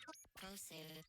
Proceed.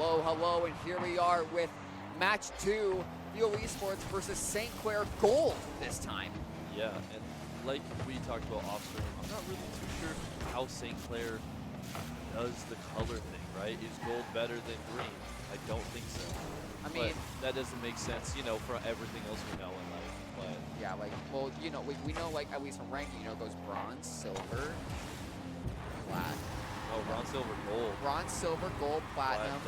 Hello, hello, and here we are with match 2, Fuel Esports versus St. Clair Gold this time. Yeah, and like we talked about off-stream, I'm not really too sure how St. Clair does the color thing, right? Is gold better than green? I don't think so. I mean, but that doesn't make sense, you know, for everything else we know in life. But yeah, like, well, you know, we know, like, at least from ranking, you know, it goes bronze, silver, plat. Oh, bronze, silver, gold. Bronze, silver, gold, platinum,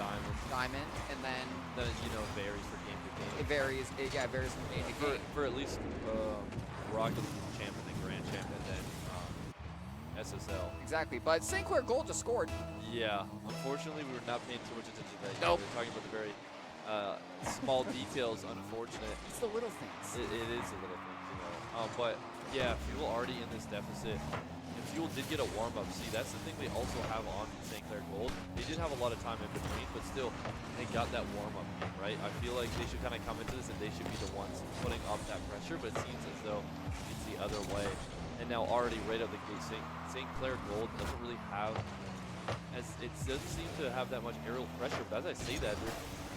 diamond, and then you know, it varies for game to game. It varies from game to game. For at least Rocket League champ and then Grand champ and then SSL. Exactly, but St. Clair Gold just scored. Yeah, unfortunately, we were not paying too much attention to that. Nope. We were talking about the very small details. Unfortunate. It's the little things. It is the little things, you know. But yeah, Fuel already in this deficit. And Fuel did get a warm-up. See, that's the thing they also have on St. Clair Gold. They did have a lot of time in between, but still, they got that warm-up game, right? I feel like they should kind of come into this and they should be the ones putting up that pressure, but it seems as though it's the other way. And now already right out the gate, St. Clair Gold doesn't really have, it doesn't seem to have that much aerial pressure, but as I say that,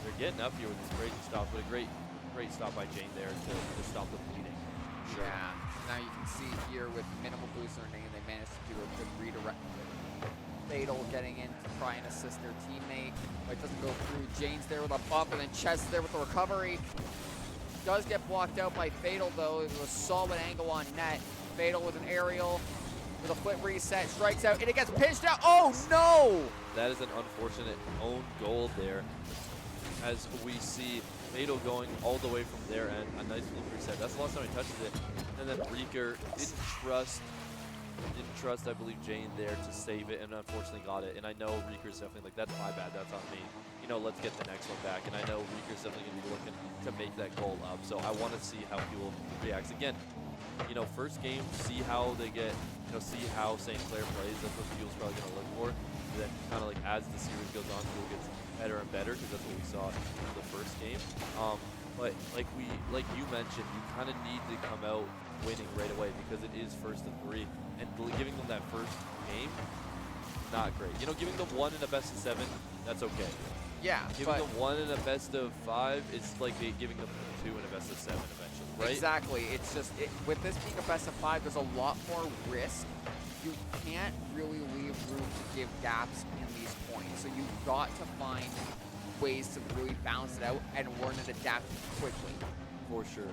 they're getting up here with these crazy stops, but a great stop by Jane there to stop the bleeding. Sure. Yeah, now you can see here with minimal boost in their name, they managed to do a good redirect. Fatal getting in to try and assist their teammate, but it doesn't go through. Jane's there with a bump, and then Ches there with the recovery. Does get blocked out by Fatal though. It was a solid angle on net. Fatal with an aerial, with a flip reset, strikes out, and it gets pinched out. Oh no! That is an unfortunate own goal there. As we see Fatal going all the way from their end, a nice flip reset. That's the last time he touches it. And then Reeker didn't trust, I believe, Jane there to save it, and unfortunately got it. And I know Reeker's definitely like, that's my bad, that's on me. You know, let's get the next one back. And I know Reeker's definitely going to be looking to make that goal up. So I want to see how Fuel reacts. Again, you know, first game, see how they get, you know, see how St. Clair plays. That's what Fuel's probably going to look for. And then kind of like as the series goes on, Fuel gets better and better, because that's what we saw in the first game. But like you mentioned, you kind of need to come out winning right away because it is first of 3, and giving them that first game, not great. You know, giving them 1 in a best of 7, that's okay. Yeah, giving them 1 in a best of 5 is like giving them 2 in a best of 7 eventually, right? Exactly. It's just with this being a best of 5, there's a lot more risk. You can't really leave room to give gaps in these points. So you've got to find ways to really balance it out and learn and adapt quickly. For sure.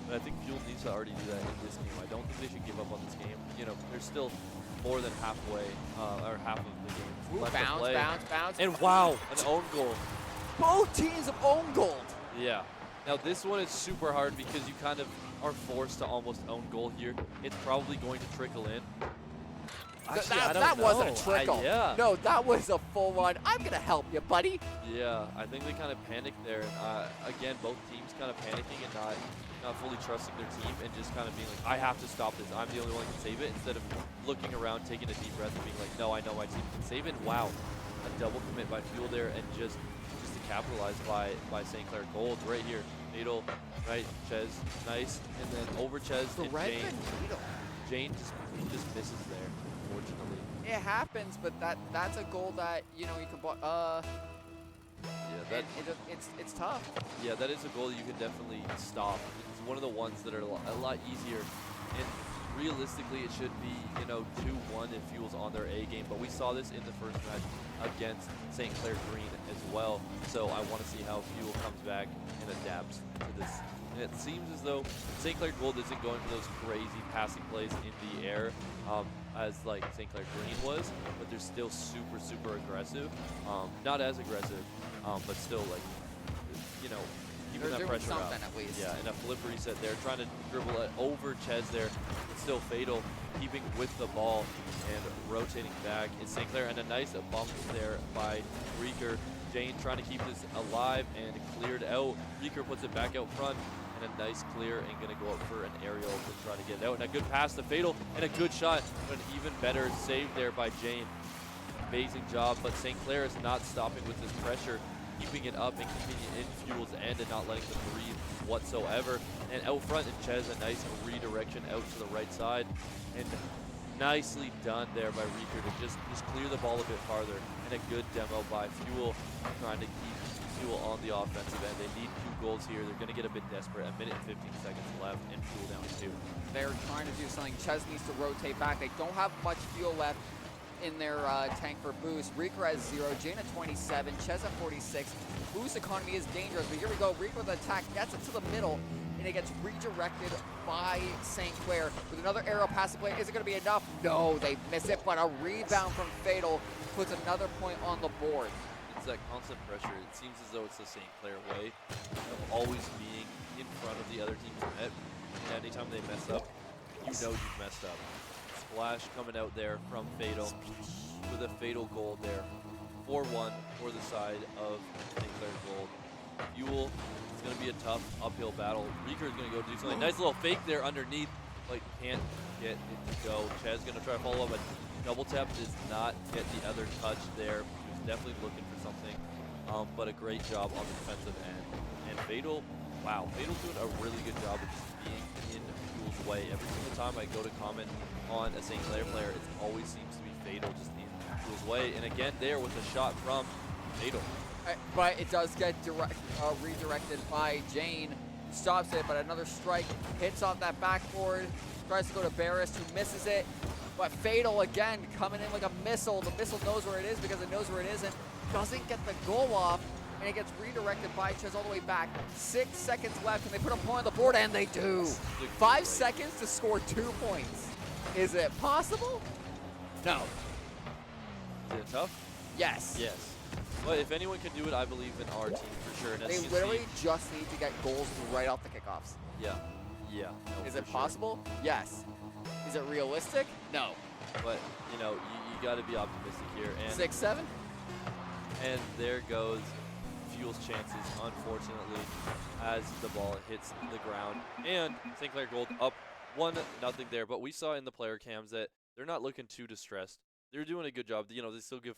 But I think Fuel needs to already do that in this game. I don't think they should give up on this game. You know, they're still more than halfway, or half of the game left to play. Bounce. And wow, an own goal. Both teams have own gold. Yeah. Now this one is super hard because you kind of are forced to almost own goal here. It's probably going to trickle in. Actually, that wasn't a trickle. Yeah. No, that was a full run. I'm going to help you, buddy. Yeah, I think they kind of panicked there. Again, both teams kind of panicking and not fully trusting their team and just kind of being like, I have to stop this. I'm the only one who can save it, instead of looking around, taking a deep breath and being like, no, I know my team can save it. And wow, a double commit by Fuel there, and just to capitalize by St. Clair Gold right here. Fatal, right, Ches, nice, and then over Ches and Jane. Jane just misses there, unfortunately. It happens, but that's a goal that, you know, you can block. Yeah, it's tough. Yeah, that is a goal you can definitely stop. It's one of the ones that are a lot easier, and realistically it should be, you know, 2-1 if Fuel's on their A game, but we saw this in the first match against St. Clair Green as well, so I want to see how Fuel comes back and adapts to this. And it seems as though St. Clair Gold isn't going for those crazy passing plays in the air as like St. Clair Green was, but they're still super aggressive. Not as aggressive, but still, like, you know, keeping that pressure up. At least. Yeah, and a flip reset there, trying to dribble it over Ches there, but still Fatal keeping with the ball and rotating back. It's St. Clair, and a nice bump there by Reeker. Jane trying to keep this alive and cleared out. Reeker puts it back out front, and a nice clear, and going to go up for an aerial to try to get it out. And a good pass to Fatal, and a good shot, but an even better save there by Jane. Amazing job, but St. Clair is not stopping with this pressure, keeping it up and keeping it in Fuel's end and not letting them breathe whatsoever. And out front, and Ches, a nice redirection out to the right side. And Nicely done there by Reeker to just clear the ball a bit farther, and a good demo by Fuel, trying to keep Fuel on the offensive end. They need 2 goals here. They're going to get a bit desperate. A minute and 15 seconds left, and Fuel down 2. They're trying to do something. Ches needs to rotate back. They don't have much fuel left in their tank for boost. Reeker has 0, Jane at 27, Ches at 46. Boost economy is dangerous, but here we go. Reeker with an attack, gets it to the middle, and it gets redirected by St. Clair with another arrow pass play. Is it going to be enough? No, they miss it, but a rebound from Fatal puts another point on the board. It's that constant pressure. It seems as though it's the St. Clair way of always being in front of the other team's net. And anytime they mess up, you know you've messed up. Splash coming out there from Fatal with a Fatal goal there. 4-1 for the side of St. Clair gold. Fuel, it's going to be a tough uphill battle. Reeker is going to go do something. Nice little fake there underneath, but can't get it to go. Chaz going to try to follow up, but double tap does not get the other touch there. He was definitely looking for something, but a great job on the defensive end. And Fatal, wow, Fatal's doing a really good job of just being in Fuel's way. Every single time I go to comment on a St. Clair player, it always seems to be Fatal just in Fuel's way. And again, there with a shot from Fatal. But it does get redirected by Jane. Stops it, but another strike hits off that backboard. Tries to go to Barris, who misses it. But Fatal again coming in like a missile. The missile knows where it is because it knows where it isn't. Doesn't get the goal off, and it gets redirected by Ches all the way back. 6 seconds left, and they put a point on the board, and they do. 5 seconds to score 2 points. Is it possible? No. Is it tough? Yes. Yes. But if anyone can do it, I believe in our team for sure. And They literally just need to get goals right off the kickoffs. Yeah. Yeah. No, Is it possible? Yes. Is it realistic? No. But, you know, you got to be optimistic here. And 6-7? And there goes Fuel's chances, unfortunately, as the ball hits the ground. And St. Clair Gold up 1-0 there. But we saw in the player cams that they're not looking too distressed. They're doing a good job. You know, they still give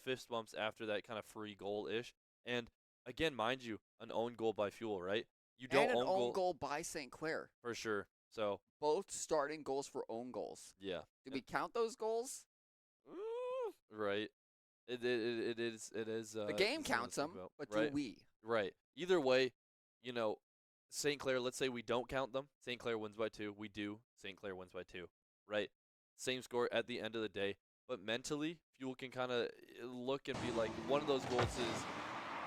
fist bumps after that kind of free goal-ish. And again, mind you, an own goal by Fuel, right? You don't and an own goal by St. Clair. for sure. So Both starting goals for own goals. yeah, Did we count those goals? right. It is. The game counts them, but right? do we? Right. Either way, you know, St. Clair. Let's say we don't count them. St. Clair wins by 2. We do. St. Clair wins by 2. Right. Same score at the end of the day. But mentally, Fuel can kind of look and be like, one of those goals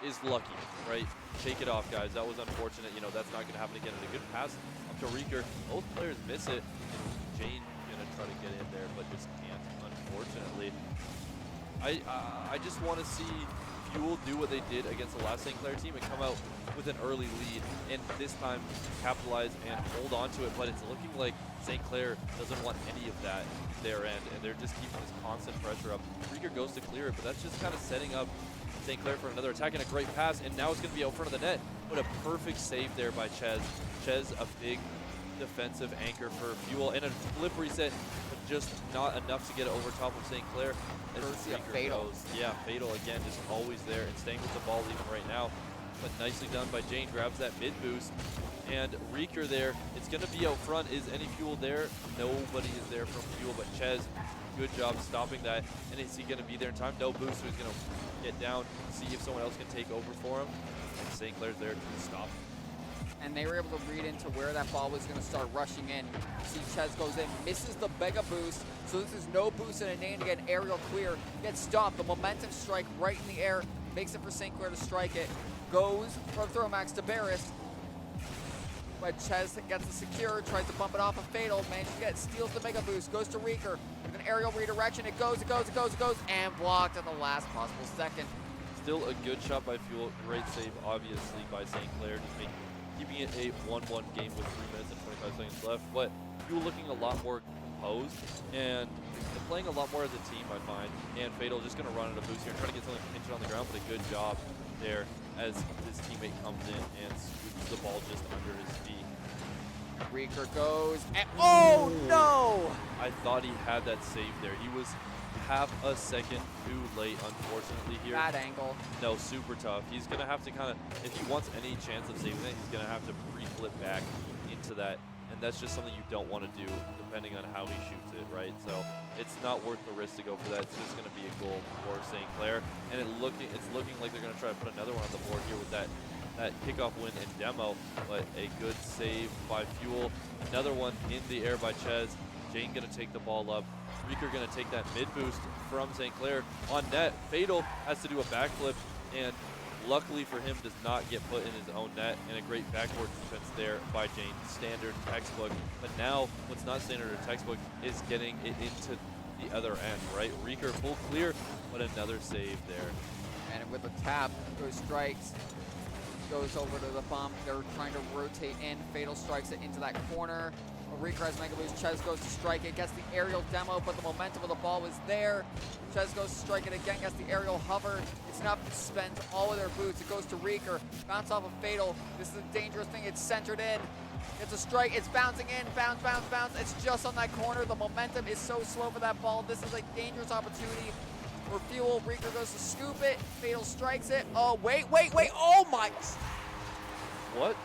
is lucky, right? Shake it off, guys. That was unfortunate. You know, that's not going to happen again. And a good pass up to Reeker. Both players miss it. And Jane going to try to get in there, but just can't, unfortunately. I just want to see Fuel do what they did against the last St. Clair team and come out with an early lead, and this time capitalize and hold on to it. But it's looking like St. Clair doesn't want any of that their end, and they're just keeping this constant pressure up. Reeker goes to clear it, but that's just kind of setting up St. Clair for another attack and a great pass, and now it's going to be out front of the net. What a perfect save there by Ches. Ches, a big defensive anchor for Fuel, and a flip reset, but just not enough to get it over top of St. Clair. Courtesy of Fatal. Yeah, Fatal again, just always there and staying with the ball even right now. But nicely done by Jane, grabs that mid boost. And Reeker there, it's going to be out front. Is any Fuel there? Nobody is there from Fuel, but Ches, good job stopping that. And is he going to be there in time? No boost, so he's going to get down, see if someone else can take over for him. And St. Clair's there to stop. And they were able to read into where that ball was going to start rushing in. See, Ches goes in, misses the mega boost. So this is no boost in a name to get an aerial clear. Gets stopped. The momentum strike right in the air. Makes it for St. Clair to strike it. Goes from Thromax to Barris. But Ches gets it secure, tries to bump it off of Fatal, manages to get it, steals the mega boost, goes to Reeker with an aerial redirection. It goes, and blocked at the last possible second. Still a good shot by Fuel. Great save, obviously, by St. Clair. Just keeping it a 1-1 game with 3 minutes and 25 seconds left. But Fuel looking a lot more composed, and they're playing a lot more as a team, I find. And Fatal just going to run at a boost here and try to get something pinched on the ground, but a good job there as his teammate comes in and scoops the ball just under his feet. Reeker goes, and oh no! I thought he had that save there. He was half a second too late, unfortunately, here. Bad angle. No, super tough. He's going to have to kind of, if he wants any chance of saving it, he's going to have to pre-flip back into that and that's just something you don't want to do depending on how he shoots it, right? So it's not worth the risk to go for that. It's just going to be a goal for St. Clair, and it's looking like they're going to try to put another one on the board here with that kickoff win in demo, but a good save by Fuel. Another one in the air by Ches. Jane going to take the ball up. Reeker going to take that mid boost from St. Clair on net. Fatal has to do a backflip, and luckily for him does not get put in his own net, and a great backboard defense there by Jane. Standard textbook, but now what's not standard or textbook is getting it into the other end, right? Reeker full clear, but another save there. And with the tap, goes strikes, goes over to the bump. They're trying to rotate in. Fatal strikes it into that corner. Reeker has Mega Boost. Ches goes to strike it, gets the aerial demo, but the momentum of the ball was there. Ches goes to strike it again, gets the aerial hover. It's enough to spend all of their boots. It goes to Reeker. Bounce off of Fatal. This is a dangerous thing. It's centered in. It's a strike. It's bouncing in. Bounce, bounce, bounce. It's just on that corner. The momentum is so slow for that ball. This is a dangerous opportunity for Fuel. Reeker goes to scoop it. Fatal strikes it. Oh, wait. Oh, my. What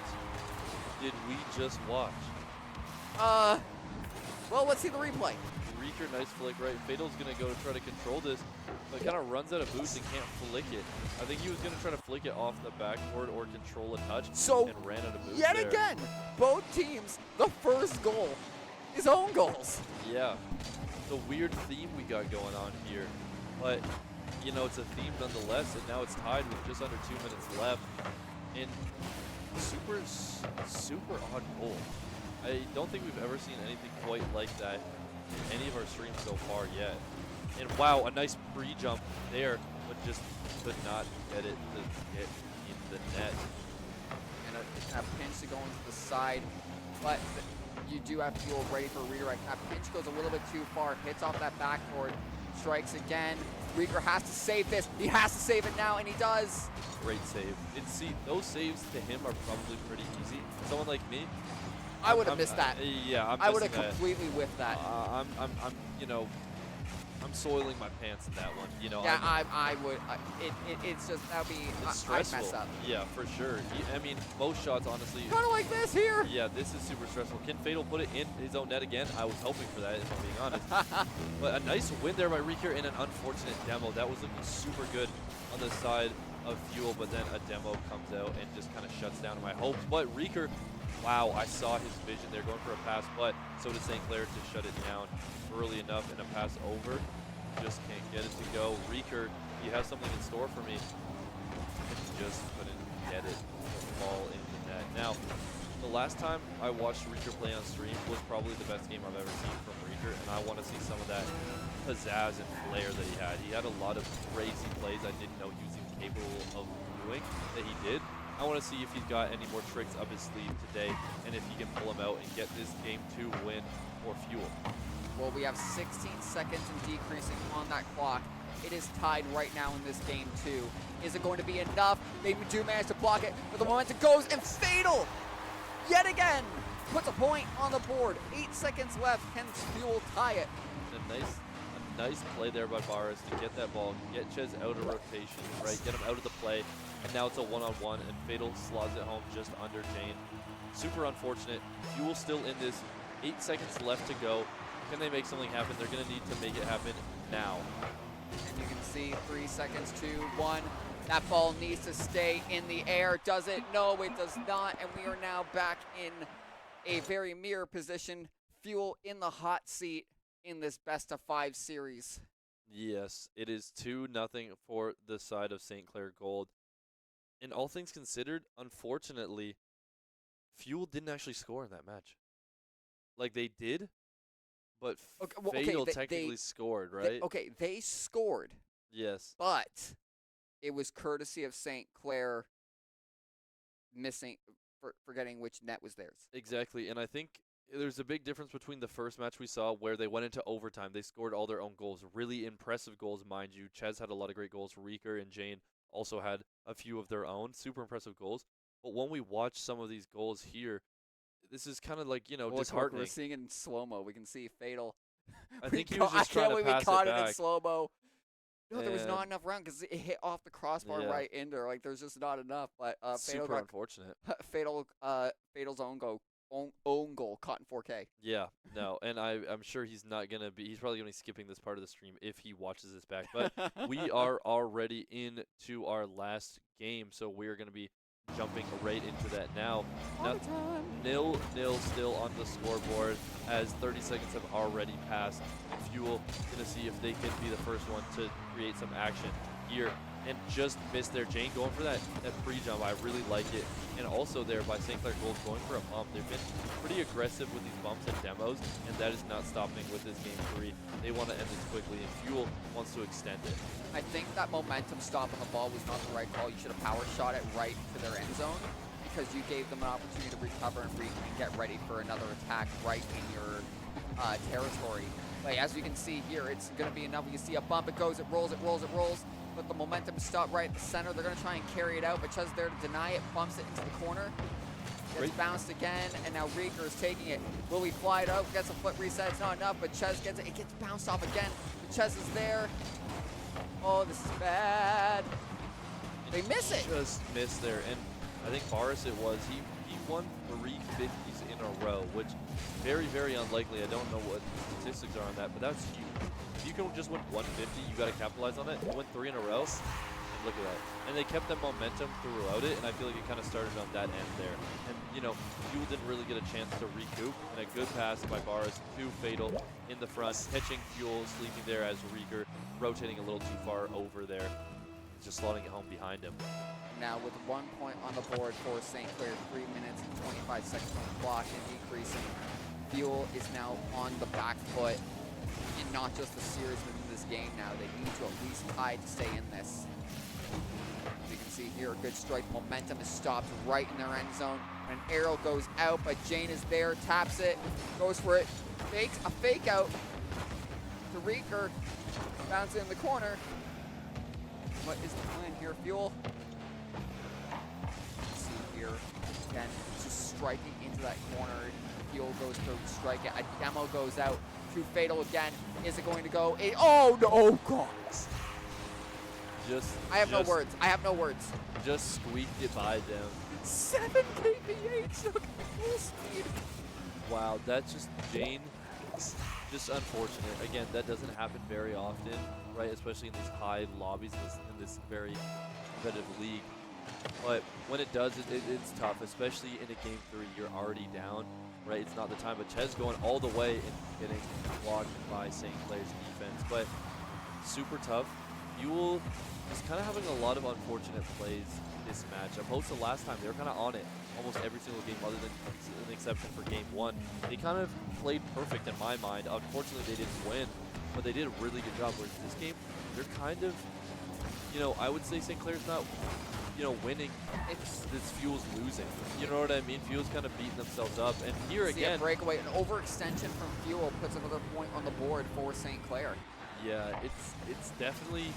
did we just watch? Well, let's see the replay. Reeker, nice flick, right? Fatal's going to go to try to control this, but kind of runs out of boost and can't flick it. I think he was going to try to flick it off the backboard or control a touch, so and ran out of boost yet there. Again, both teams, the first goal is own goals. Yeah, the weird theme we got going on here, but, you know, it's a theme nonetheless, and now it's tied with just under 2 minutes left. And super odd goal. I don't think we've ever seen anything quite like that in any of our streams so far yet. And wow, a nice pre-jump there, but just could not get it to get in the net. And a pinch to go into the side, but you do have Fuel ready for a redirect. That pinch goes a little bit too far, hits off that backboard, strikes again. Reeker has to save this. He has to save it now, and he does. Great save. And see, those saves to him are probably pretty easy. Someone like me, I would have missed that. Yeah, I would have completely whiffed that. You know, I'm soiling my pants in that one. You know. Yeah, I would. It's just that'd be. It's stressful. I'd mess up. Yeah, for sure. I mean, most shots, honestly. Kind of like this here. Yeah, this is super stressful. Can Fatal put it in his own net again? I was hoping for that, if I'm being honest. But a nice win there by Reeker in an unfortunate demo. That was looking super good on the side of Fuel, but then a demo comes out and just kind of shuts down my hopes. But Reeker, wow, I saw his vision there going for a pass, but so did St. Clair to shut it down early enough, and a pass over. Just can't get it to go. Reeker, you have something in store for me. Just couldn't get it to fall in the net. Now, the last time I watched Reeker play on stream was probably the best game I've ever seen from Reeker, and I want to see some of that pizzazz and flair that he had. He had a lot of crazy plays I didn't know he was even capable of doing that he did. I want to see if he's got any more tricks up his sleeve today, and if he can pull them out and get this game 2 win for Fuel. Well, we have 16 seconds and decreasing on that clock. It is tied right now in this game 2. Is it going to be enough? They do manage to block it, but the momentum goes, and Fatal, yet again, puts a point on the board. 8 seconds left. Can Fuel tie it? A nice play there by Barras to get that ball, get Ches out of rotation, right? Get him out of the play, and now it's a one-on-one, and Fatal slots it home just under Jane. Super unfortunate. Fuel still in this. 8 seconds left to go. Can they make something happen? They're going to need to make it happen now. And you can see 3 seconds, 2, 1. That ball needs to stay in the air. Does it? No, it does not. And we are now back in a very mirror position. Fuel in the hot seat in this best-of-5 series. Yes, it is 2-0 for the side of St. Clair Gold. And all things considered, unfortunately, Fuel didn't actually score in that match. Like, they did, but Fatal technically scored, right? They scored. Yes. But it was courtesy of St. Clair forgetting which net was theirs. Exactly, and I think there's a big difference between the first match we saw where they went into overtime. They scored all their own goals, really impressive goals, mind you. Ches had a lot of great goals. Reeker and Jane also had a few of their own, super impressive goals. But when we watch some of these goals here, this is kind of like, you know, disheartening. We're seeing it in slow-mo. We can see Fatal. I think he was just trying to pass it back. We caught it in slow-mo. No, there was not enough round because it hit off the crossbar right in there. Like, there's just not enough. But super unfortunate. Fatal's own goal Own goal caught in 4K. Yeah, no, and I'm sure he's not gonna be. He's probably gonna be skipping this part of the stream if he watches this back. But we are already into our last game, so we're gonna be jumping right into that now. Now 0-0 still on the scoreboard as 30 seconds have already passed. And Fuel gonna see if they can be the first one to create some action here. And just missed there. Jane going for that pre-jump. I really like it. And also there by St. Clair Gold going for a bump. They've been pretty aggressive with these bumps and demos, and that is not stopping with this game 3. They want to end this quickly, and Fuel wants to extend it. I think that momentum stop on the ball was not the right call. You should have power shot it right to their end zone because you gave them an opportunity to recover and get ready for another attack right in your territory. Like, as you can see here, it's going to be enough. You see a bump, it goes, it rolls, it rolls, it rolls. But the momentum stopped right at the center. They're going to try and carry it out, but Ches there to deny it, bumps it into the corner. Gets bounced again, and now Reeker is taking it. Will he fly it out? Gets a foot reset. It's not enough, but Ches gets it. It gets bounced off again. But Ches is there. Oh, this is bad. They miss it. Just missed there, and I think Boris it was. He won 3 50s in a row, which very, very unlikely. I don't know what the statistics are on that, but that's huge. If you can just win 150, you got to capitalize on it. You win 3 in a row. Look at that. And they kept that momentum throughout it, and I feel like it kind of started on that end there. And, you know, Fuel didn't really get a chance to recoup. And a good pass by Boris to Fatal in the front, catching Fuel, sleeping there as Reeker rotating a little too far over there. Just slotting it home behind him. Now with 1 point on the board for St. Clair, 3 minutes and 25 seconds on the clock and decreasing. Fuel is now on the back foot. And not just the series within this game now. They need to at least tie to stay in this. As you can see here, a good strike. Momentum is stopped right in their end zone. An arrow goes out, but Jane is there, taps it, goes for it, fakes a fake out to Reeker, bounces in the corner. What is the plan here, Fuel? See here, again, just striking into that corner. Fuel goes to strike it. A demo goes out to Fatal again. Is it going to go? Oh no, God! I have no words. I have no words. Just squeaked it by them. 7 kph stuck at full speed. Wow, that's just Jane. Just unfortunate. Again, that doesn't happen very often, right? Especially in these high lobbies in this very competitive league. But when it does, it's tough, especially in a game 3. You're already down, right? It's not the time. But Ches going all the way and getting blocked by St. Clair's defense. But super tough. Fuel is kind of having a lot of unfortunate plays this match. Opposed to last time, they were kind of on it almost every single game other than an exception for game 1. They kind of played perfect in my mind. Unfortunately, they didn't win, but they did a really good job. Whereas this game, they're kind of, you know, I would say St. Clair's not, you know, winning. It's Fuel's losing. You know what I mean? Fuel's kind of beating themselves up. And here again, a breakaway, an overextension from Fuel puts another point on the board for St. Clair. Yeah, it's definitely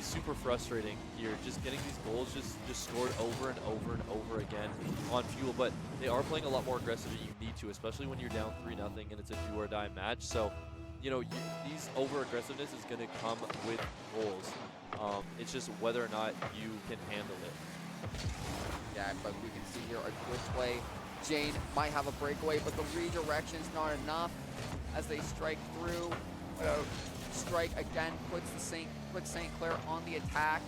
super frustrating here. Just getting these goals just scored over and over and over again on Fuel. But they are playing a lot more aggressive than you need to, especially when you're down 3-0 and it's a do or die match. So, you know, these over aggressiveness is going to come with goals. It's just whether or not you can handle it. Yeah, but we can see here a good play. Jane might have a breakaway, but the redirection's not enough as they strike through. Strike again puts St. Clair on the attack.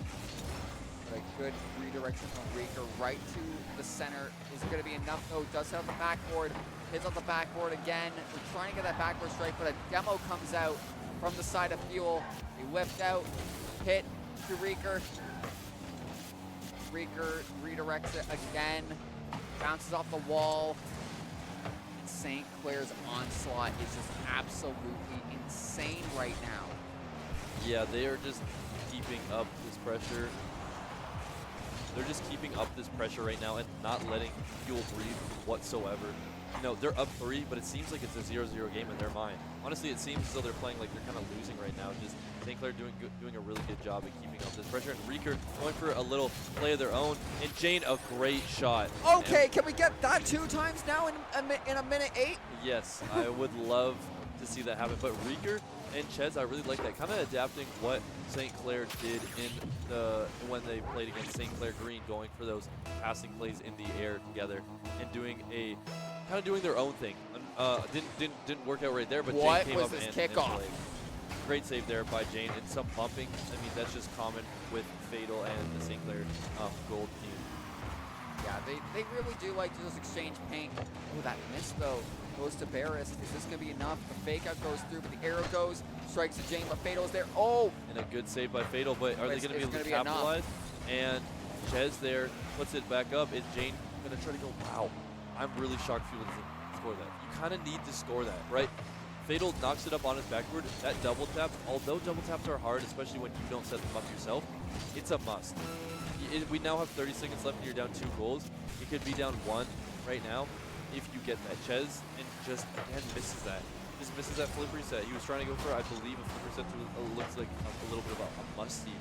But a good redirection from Reeker right to the center. Is it going to be enough? No, does have the backboard. Hits on the backboard again. We're trying to get that backboard strike, but a demo comes out from the side of Fuel. They lift out, hit to Reeker. Reeker redirects it again. Bounces off the wall. St. Clair's onslaught is just absolutely insane right now. Yeah, they are just keeping up this pressure. They're just keeping up this pressure right now and not letting Fuel breathe whatsoever. You know, they're up 3, but it seems like it's a 0-0 game in their mind. Honestly, it seems as though they're playing like they're kind of losing right now. Just St. Clair doing a really good job at keeping up this pressure. And Reeker going for a little play of their own. And Jane, a great shot. Okay, and can we get that 2 times now in a minute 8? Yes, I would love to see that happen. But Reeker And Ches, I really like that, kind of adapting what St. Clair did when they played against St. Clair Green, going for those passing plays in the air together and doing their own thing. Didn't work out right there, but Jane came up and played. Great save there by Jane, and some bumping. I mean, that's just common with Fatal and the St. Clair Gold team. Yeah, they really do like to just exchange paint. Oh, that miss though goes to Barris. Is this gonna be enough? The fake out goes through, but the arrow goes, strikes the Jane, but Fatal is there. Oh! And a good save by Fatal, but are they gonna be able to capitalize? And Ches there puts it back up. Is Jane gonna try to go? Wow, I'm really shocked Fuel doesn't score that. You kind of need to score that, right? Fatal knocks it up on his backward. That double tap, although double taps are hard, especially when you don't set them up yourself, it's a must. We now have 30 seconds left and you're down 2 goals. It could be down 1 right now if you get that. Ches and just, again, misses that. Just misses that flip reset. He was trying to go for, I believe, a flip reset looks like a little bit of a must-see,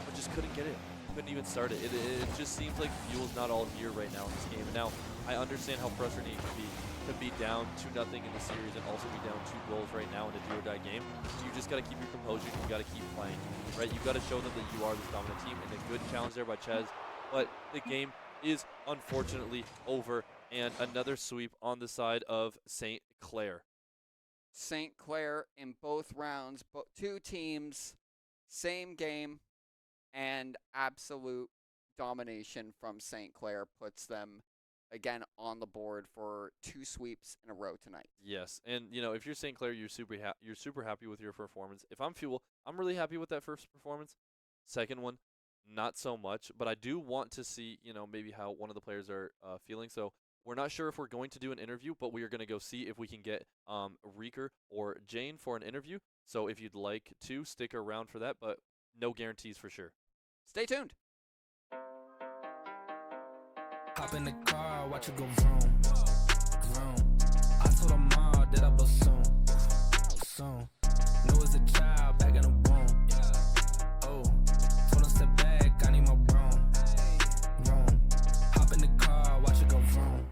but just couldn't get it. Couldn't even start it. It just seems like Fuel's not all here right now in this game. And now, I understand how frustrating it can be to be down 2-0 in the series and also be down 2 goals right now in a do-or-die game. You just got to keep your composure. You got to keep playing, right? You got to show them that you are this dominant team. And a good challenge there by Ches, but the game is unfortunately over, and another sweep on the side of St. Clair. St. Clair in both rounds, 2 teams, same game, and absolute domination from St. Clair puts them again on the board for 2 sweeps in a row tonight. Yes, and you know, if you're St. Clair, you're super happy with your performance. If I'm Fuel, I'm really happy with that first performance. Second one, not so much, but I do want to see, you know, maybe how one of the players are feeling. So we're not sure if we're going to do an interview, but we are going to go see if we can get Reeker or Jane for an interview. So if you'd like to, stick around for that, but no guarantees for sure. Stay tuned. Hop in the car, watch it go vroom, vroom. I told her mom that I bust soon, soon. Know as a child back in the womb. Oh, told her step back, I need my broom, vroom. Hop in the car, watch it go vroom.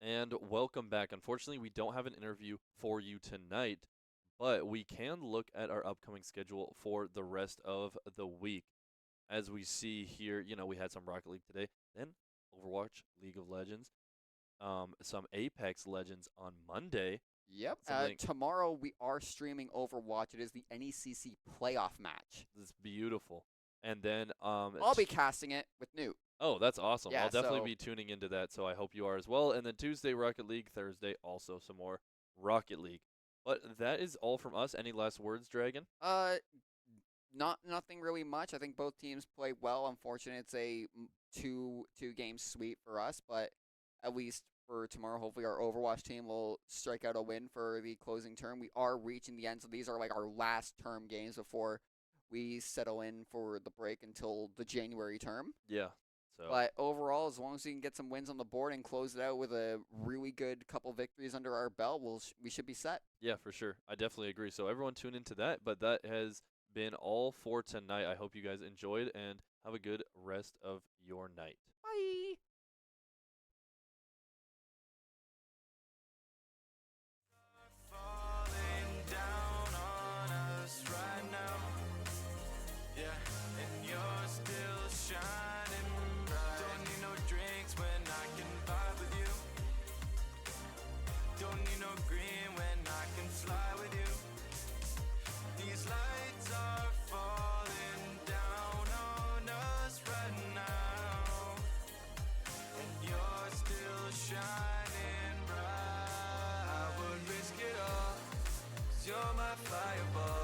And welcome back. Unfortunately, we don't have an interview for you tonight, but we can look at our upcoming schedule for the rest of the week. As we see here, you know, we had some Rocket League today, then Overwatch, League of Legends, some Apex Legends on Monday. Yep. Something Tomorrow we are streaming Overwatch. It is the NECC playoff match. that's beautiful. And then I'll be casting it with Newt. oh, that's awesome. Yeah, I'll definitely so- be tuning into that, so I hope you are as well. And then Tuesday, Rocket League. Thursday, also some more Rocket League. But that is all from us. Any last words, Dragon? Nothing really much. I think both teams play well. Unfortunately, it's a two game sweep for us, but at least for tomorrow, hopefully our Overwatch team will strike out a win for the closing term. We are reaching the end, so these are like our last term games before we settle in for the break until the January term. Yeah. So But overall, as long as we can get some wins on the board and close it out with a really good couple victories under our belt, we should be set. yeah, for sure. I definitely agree. So everyone tune into that. But that has been all for tonight. I hope you guys enjoyed and have a good rest of your night. Bye. Falling down on us right now. Yeah, and you're still shining bright. Don't need no drinks when I can vibe with you. Don't need no green when I can fly with you. These lights are falling down on us right now. And you're still shining bright. I would risk it all, 'cause you're my fireball.